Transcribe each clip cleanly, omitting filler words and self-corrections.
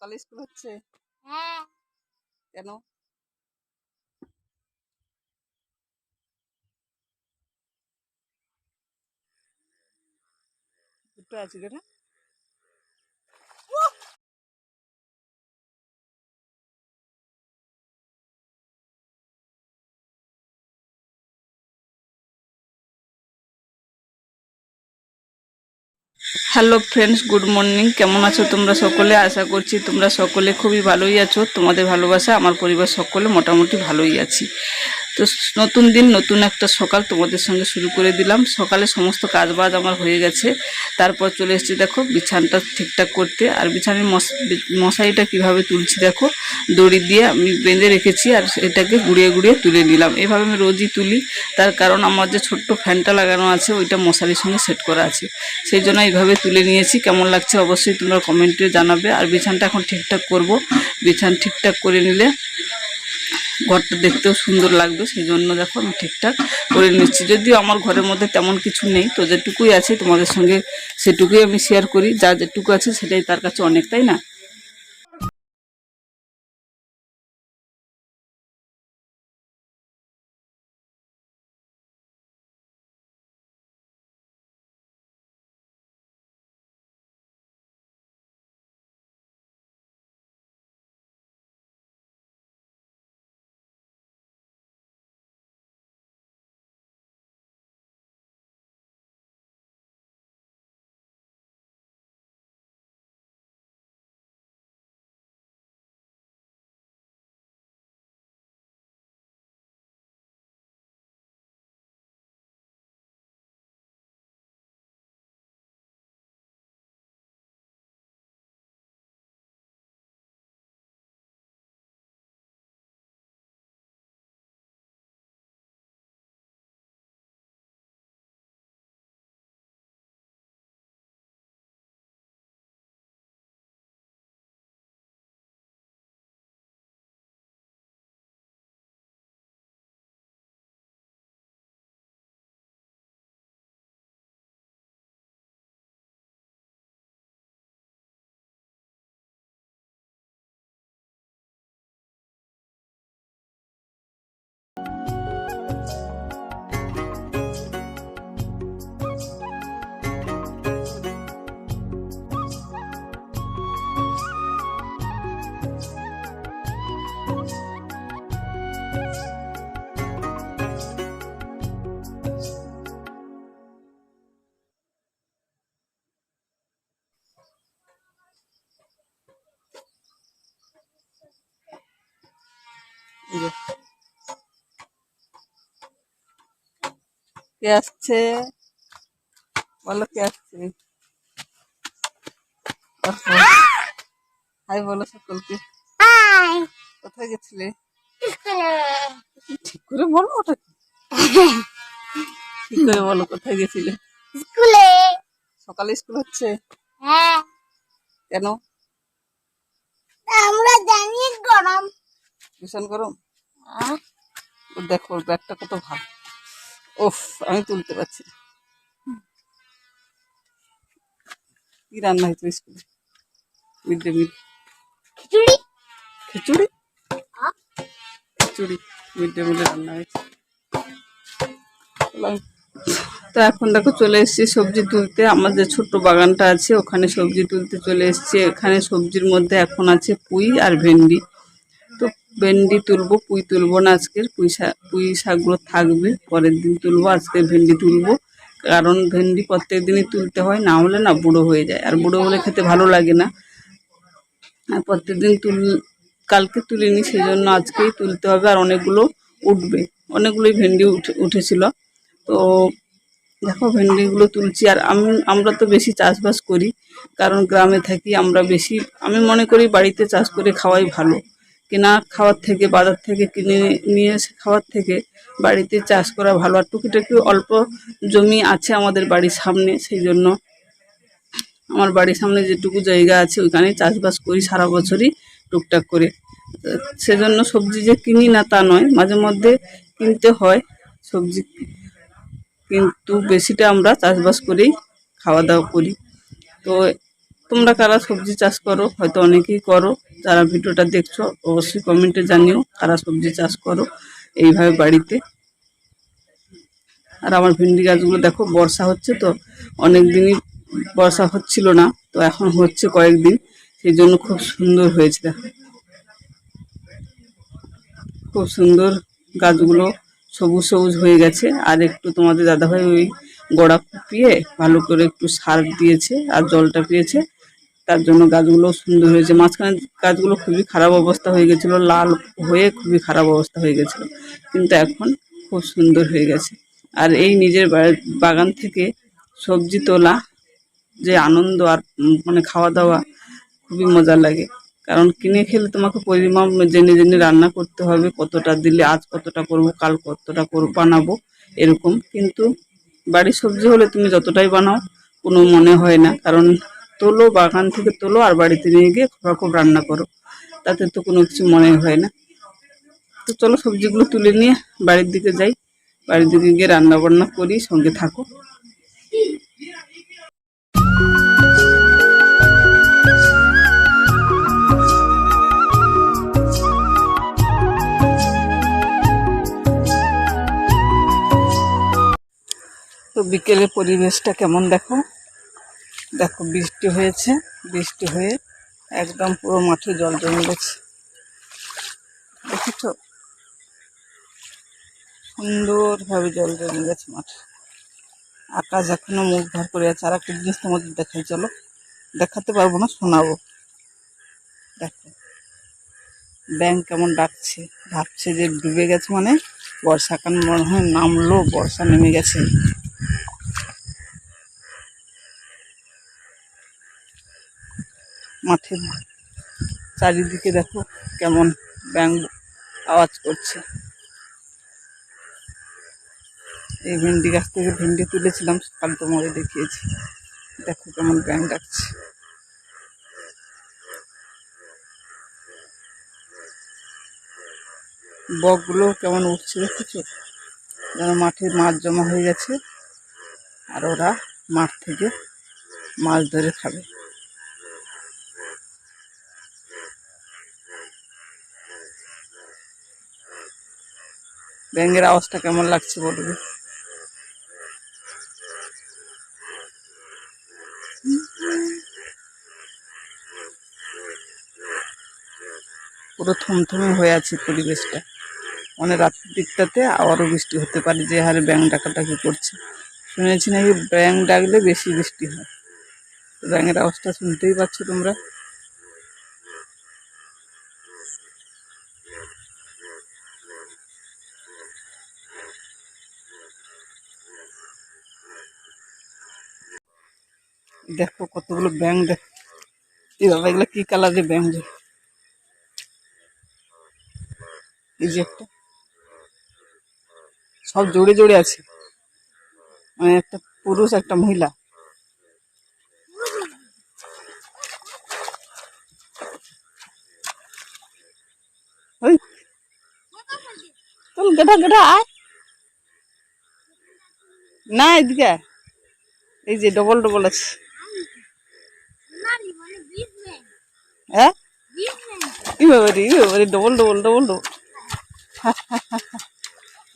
সকালে স্কুল হচ্ছে? হ্যাঁ। কেন? দুটো আছে কেন? Hello friends, good morning. কেমন আছো তোমরা সকলে? আশা করছি তোমরা সকলে খুবই ভালোই আছো। তোমাদের ভালোবাসা আমার পরিবার সকলে মোটামুটি ভালোই আছি। তো নতুন দিন, নতুন একটা সকাল তোমাদের সঙ্গে শুরু করে দিলাম। সকালে সমস্ত কাজবাজ আমার হয়ে গেছে। তারপর চলে এসেছি দেখো বিছানটা ঠিকঠাক করতে। আর বিছানার মশারিটা কিভাবে তুলছি দেখো, দড়ি দিয়ে আমি বেঁধে রেখেছি আর এটাকে গুড়িয়ে গুড়িয়ে তুলে নিলাম। এভাবে আমি রোজই তুলি, তার কারণ আমার যে ছোট্ট ফ্যানটা লাগানো আছে ওইটা মশারির সঙ্গে সেট করা আছে, সেই জন্য এইভাবে তুলে নিয়েছি। কেমন লাগছে অবশ্যই তোমরা কমেন্টে জানাবে। আর বিছানটা এখন ঠিকঠাক করব। বিছান ঠিকঠাক করে নিলে ঘরটা দেখতেও সুন্দর লাগবে, সেই জন্য দেখো আমি ঠিকঠাক করে নিচ্ছি। যদিও আমার ঘরের মধ্যে তেমন কিছু নেই, তো যেটুকুই আছে তোমাদের সঙ্গে সেটুকুই আমি শেয়ার করি। যা যেটুকু আছে সেটাই তার কাছে অনেক, তাই না? কে আসছে বলো, কে আসছে? হাই বলো সকলকে। হাই। কোথায় গেছিলে? স্কুলে। ঠিক করে বলো, ওটা ঠিক করে বলো, কোথায় গেছিলে? স্কুলে। সকালে স্কুল হচ্ছে? হ্যাঁ। কেন? আমরা জানি গরম। ভীষণ গরম। ও দেখো ওর ব্যাগটা কত ভালো। ওফ, আমি তুলতে পারছি না। কি রান্না হয়েছে স্কুলে? Mid day meal. খিচুড়ি। খিচুড়ি? খিচুড়ি মিড ডে মিলে রান্না হয়েছে। তো এখন দেখো চলে এসেছি সবজি তুলতে। আমার যে ছোট্ট বাগানটা আছে ওখানে সবজি তুলতে চলে এসেছি। এখানে সবজির মধ্যে এখন আছে পুঁই আর ভেন্ডি। তো ভেন্ডি তুলবো, পুঁই তুলবো না আজকের। পুঁই শাকগুলো থাকবে, পরের দিন তুলবো। আজকে ভেন্ডি তুলবো, কারণ ভেন্ডি প্রত্যেক দিনই তুলতে হয়, না হলে না বুড়ো হয়ে যায়, আর বুড়ো হলে খেতে ভালো লাগে না। আর প্রত্যেকদিন কালকে তুলিনি, সেই জন্য আজকেই তুলতে হবে। আর অনেকগুলো উঠবে, অনেকগুলোই ভেন্ডি উঠেছিল। তো দেখো ভেন্ডিগুলো তুলছি। আর আমরা তো বেশি চাষবাস করি, কারণ গ্রামে থাকি আমরা বেশি। আমি মনে করি বাড়িতে চাষ করে খাওয়াই ভালো, কেনা খাওয়ার থেকে, বাজার থেকে কিনে নিয়ে এসে খাওয়ার থেকে বাড়িতে চাষ করা ভালো। আর টুকিটাকি অল্প জমি আছে আমাদের বাড়ির সামনে, সেই জন্য আমার বাড়ির সামনে যেটুকু জায়গা আছে ওইখানে চাষবাস করি সারা বছরই টুকটাক করে। সেজন্য সবজি যে কিনি না তা নয়, মাঝে মধ্যে কিনতে হয় সবজি, কিন্তু বেশিটা আমরা চাষবাস করেই খাওয়া দাওয়া করি। তো তোমরা কারা সবজি চাষ করো, হয়তো অনেকেই করো, যারা ভিডিওটা দেখছো অবশ্যই কমেন্টে জানিও কারা সবজি চাষ করো এইভাবে বাড়িতে। আর আমার ভেন্ডি গাছগুলো দেখো, বর্ষা হচ্ছে তো, অনেক দিনই বর্ষা হচ্ছিল না, তো এখন হচ্ছে কয়েকদিন, সেই জন্য খুব সুন্দর হয়েছে। দেখো খুব সুন্দর, গাছগুলো সবুজ সবুজ হয়ে গেছে। আর একটু তোমাদের দাদাভাই ওই গোড়া কুপিয়ে ভালো করে একটু সার দিয়েছে আর জলটা পেয়েছে, তার জন্য গাছগুলো সুন্দর হয়েছে। মাঝখানে গাছগুলো খুবই খারাপ অবস্থা হয়ে গেছিলো, লাল হয়ে খুবই খারাপ অবস্থা হয়ে গেছিলো, কিন্তু এখন খুব সুন্দর হয়ে গেছে। আর এই নিজের বাগান থেকে সবজি তোলা যে আনন্দ, আর মানে খাওয়া দাওয়া খুবই মজা লাগে। কারণ কিনে খেলে তোমাকে পরিমাণ জেনে জেনে রান্না করতে হবে, কতটা দিলে, আজ কতটা করব, কাল কতটা বানাবো এরকম। কিন্তু বাড়ির সবজি হলে তুমি যতটাই বানাও কোনো মনে হয় না, কারণ তোলো, বাগান থেকে তোলো আর বাড়িতে নিয়ে গিয়ে খুব রান্না করো, তাতে তো কোনো কিছু মনে হয় না। তো চলো সবজিগুলো তুলে নিয়ে বাড়ির দিকে যাই, বাড়ির দিকে গিয়ে রান্না বান্না করি, সঙ্গে থাকো। তো বিকেলের পরিবেশটা কেমন দেখো, দেখো বৃষ্টি হয়েছে, বৃষ্টি হয়ে একদম পুরো মাঠে জল জমে গেছে, দেখেছ সুন্দরভাবে জল জমে গেছে মাঠে। আকাশ এখনো মুখ ভার করে আছে। আর একটা জিনিস তোমাদের দেখাই, চলো, দেখাতে পারবো না, শোনাবো। দেখো ব্যাঙ কেমন ডাকছে, ভাবছে যে ডুবে গেছে, মানে বর্ষাকাল মনে হয় নামলো, বর্ষা নেমে গেছে। মাঠের চারিদিকে দেখো কেমন ব্যাঙ আওয়াজ করছে। এই ভেন্ডি গাছ থেকে ভেন্ডি তুলেছিলাম, সকাল তোমাকে দেখিয়েছি, দেখো কেমন ব্যাঙ ডাকছে। বকগুলো কেমন উঠছে দেখেছো, যেন মাঠে মাছ জমা হয়ে গেছে, আর ওরা মাঠ থেকে মাছ ধরে খাবে। ব্যাঙের আওয়াজটা কেমন লাগছে বলবে। পুরো থমথমে হয়ে আছে পরিবেশটা, মানে রাত্রির দিকটাতে আবারও বৃষ্টি হতে পারে, যে হারে ব্যাঙ ডাকাডাকি করছে। শুনেছি নাকি ব্যাঙ ডাকলে বেশি বৃষ্টি হয়। ব্যাঙের আওয়াজটা শুনতেই পাচ্ছ তোমরা। দেখো কতগুলো ব্যাঙ, দেখো এই বাবা, এগুলো কি কালারের ব্যাঙ, এই যে একটা, সব জোরে জোরে আছে, মানে একটা পুরুষ একটা মহিলা। ওই চল গেটা গেটা আয় না, এদিকে আয়। এই যে ডবল ডবল আছে। হ্যাঁ এবারে ডবল ডবল ডবল ডবল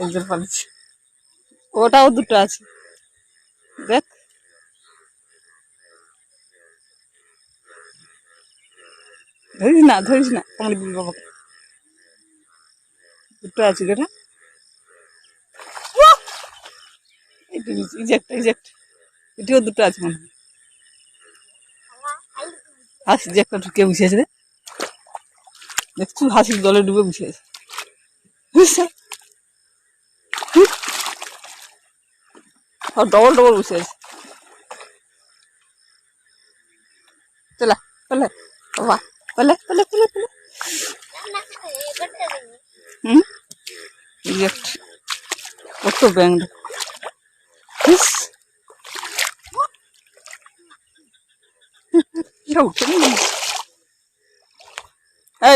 এই যে পালিয়েছে, ওটাও দুটো আছে, দেখ। ধরিস না কামড়ে দিবি বাবাকে। দুটো আছে গেটা, ইজেক্ট এটিও দুটো আছে মনে হয়। হাসি যে একটা ঢুকে বসে আছে, দেখছো হাসির জলে ডুবে বসে আছে, ডবল ডবল বসে আছে। চলা পেলে বাবা, পেলে পেলে পেলে পেলে। ইজেক্ট কত ব্যাঙ,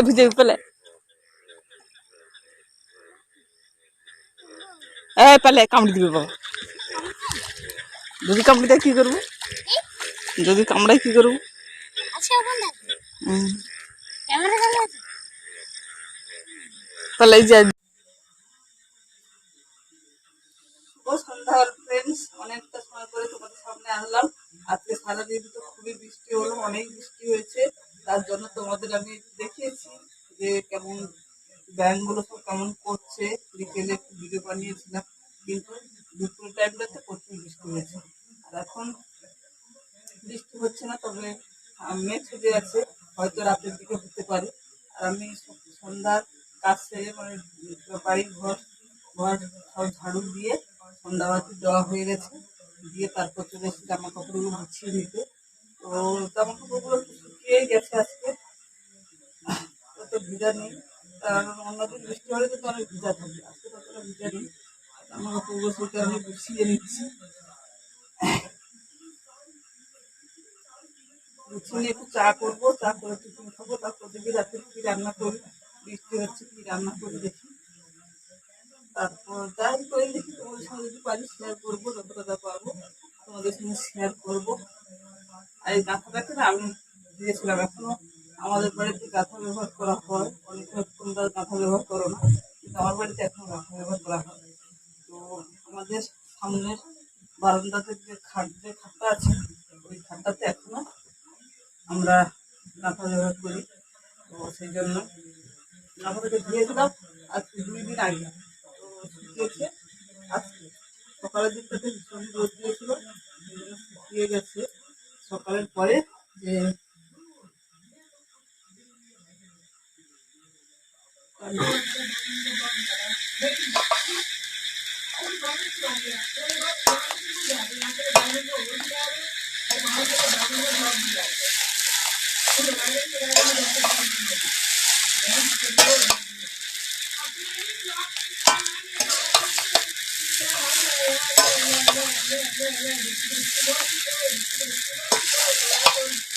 ভিজে পেলে, পেলে কামড়ে দিবে বাবা। যদি কামড়ে দেয় কি করবো, যদি কামড়ায় কি করবো। আচ্ছা ওখানে ক্যামেরা চালু আছে। তাহলে এই যে সন্ধ্যা ফ্রেন্ডস, অনেকটা সময় পরে তোমাদের সামনে আনলাম। আজকে সারাদিন তো খুবই বৃষ্টি হলো, অনেক বৃষ্টি হয়েছে। তার জন্য তোমাদের আমি দেখিয়েছি যে কেমন ব্যাঙগুলো সব কেমন করছে। বিকেলে একটু ভিডিও বানিয়েছিলাম, কিন্তু দুপুর টাইমটাতে প্রচুর বৃষ্টি হয়েছে। আর এখন বৃষ্টি হচ্ছে না, তবে মেঘ ছেড়ে আছে, হয়তো রাতের দিকে হতে পারে। আর আমি সন্ধ্যার কাজ সেরে মানে বাড়ির ঘর ঘর সব ঝাড়ু দিয়ে সন্ধ্যাবাতি দেওয়া হয়ে গেছে, দিয়ে তারপর চলে এসেছি জামা কাপড়গুলো গুছিয়ে নিতে। তো জামা কাপড়গুলো একটু শুকিয়ে গেছে আজকে, তো ভিজা নেই। কারণ অন্যদিন বৃষ্টি হলে কিন্তু অনেক ভিজা থাকে, আজকে ততটা ভিজা নেই। জামা কাপড়গুলো সেটা আমি গুছিয়ে নিচ্ছি। গুছিয়ে একটু চা করবো, চা করে টিফিন খাবো, তারপর দেখি রাতে কি রান্না করি। বৃষ্টি হচ্ছে, কি রান্না করি দেখি। তারপর যাই করে দেখি, তোমাদের সঙ্গে যদি পারি শেয়ার করবো, যতটা যা পারবো তোমাদের সঙ্গে শেয়ার করবো। আর এই গাঁথাটাকে না আমি দিয়েছিলাম, এখনো আমাদের বাড়িতে গাঁথা ব্যবহার করা হয়। অনেক তোমরা গাঁথা ব্যবহার করো না, কিন্তু আমার বাড়িতে এখনো গাঁথা ব্যবহার করা হয়। তো আমাদের সামনের বারান্দাতে যে খাটটা আছে, ওই খাটটাতে এখনো আমরা গাঁথা ব্যবহার করি। তো সেই জন্য গাঁথাটাকে দিয়েছিলাম আজকে 2 দিন আগে। তো শুকিয়েছে আজকে, সকালের দিকটাতে ভীষণ রোদ দিয়েছিল, সেই জন্য শুকিয়ে গেছে। সকালের পরে যে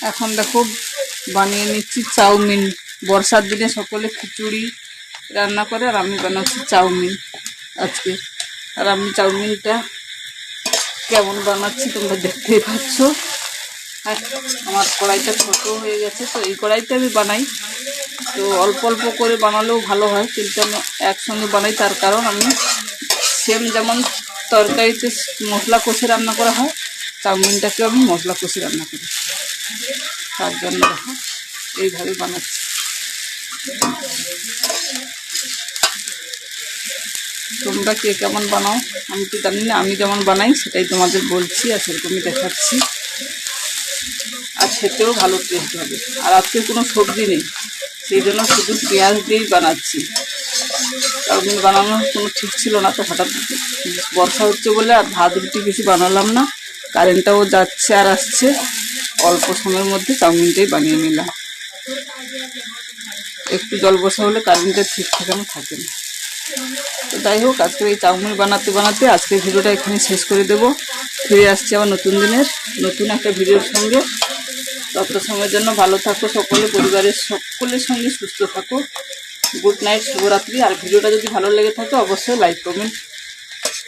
এখন দেখো বানিয়ে নিচ্ছি চাউমিন। বর্ষার দিনে সকলে খিচুড়ি রান্না করে, আর আমি বানাচ্ছি চাউমিন আজকে। আর আমি চাউমিনটা কেমন বানাচ্ছি তোমরা দেখতেই পাচ্ছ। আর আমার কড়াইটা ছোট হয়ে গেছে, তো এই কড়াইতে আমি বানাই। তো অল্প অল্প করে বানালেও ভালো হয়, কিন্তু আমি একসঙ্গে বানাই। তার কারণ আমি সেম যেমন তরকারিতে মশলা কষে রান্না করা হয়, চাউমিনটাকেও আমি মশলা কষে রান্না করি। তার জন্য দেখো এইভাবে বানাচ্ছি। তোমরা কে কেমন বানাও আমি তো জানি না, আমি যেমন বানাই সেটাই তোমাদের বলছি আর সেরকমই দেখাচ্ছি। আর খেতেও ভালো টেস্ট হবে। আর আজকে কোনো সবজি নেই, সেই জন্য শুধু পেঁয়াজ দিয়েই বানাচ্ছি। চাউমিন বানানোর কোনো ঠিক ছিল না, তো হঠাৎ বর্ষা হচ্ছে বলে আর ভাত রুটি বেশি বানালাম না। কারেন্টটাও যাচ্ছে আর আসছে, অল্প সময়ের মধ্যে চাউমিনটাই বানিয়ে নিলাম। একটু জল বসা হলে কারেন্টটা ঠিক ঠিকানো থাকে না। তো যাই হোক, আজকে এই চাউমিন বানাতে বানাতে আজকের ভিডিওটা এখানে শেষ করে দেবো। ফিরে আসছি আবার নতুন দিনের নতুন একটা ভিডিওর সঙ্গে। তত সময়ের জন্য ভালো থাকো সকলে, পরিবারের সকলের সঙ্গে সুস্থ থাকো। গুড নাইট, শুভরাত্রি। আর ভিডিওটা যদি ভালো লেগে থাকে অবশ্যই লাইক কমেন্ট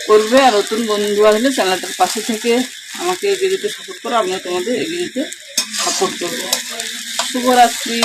করবে। আর নতুন বন্ধু আসলে চ্যানেলটার পাশে থেকে আমাকে এগিয়ে যেতে সাপোর্ট করো, আমিও তোমাদের এগিয়ে যেতে সাপোর্ট করবো। শুভরাত্রি।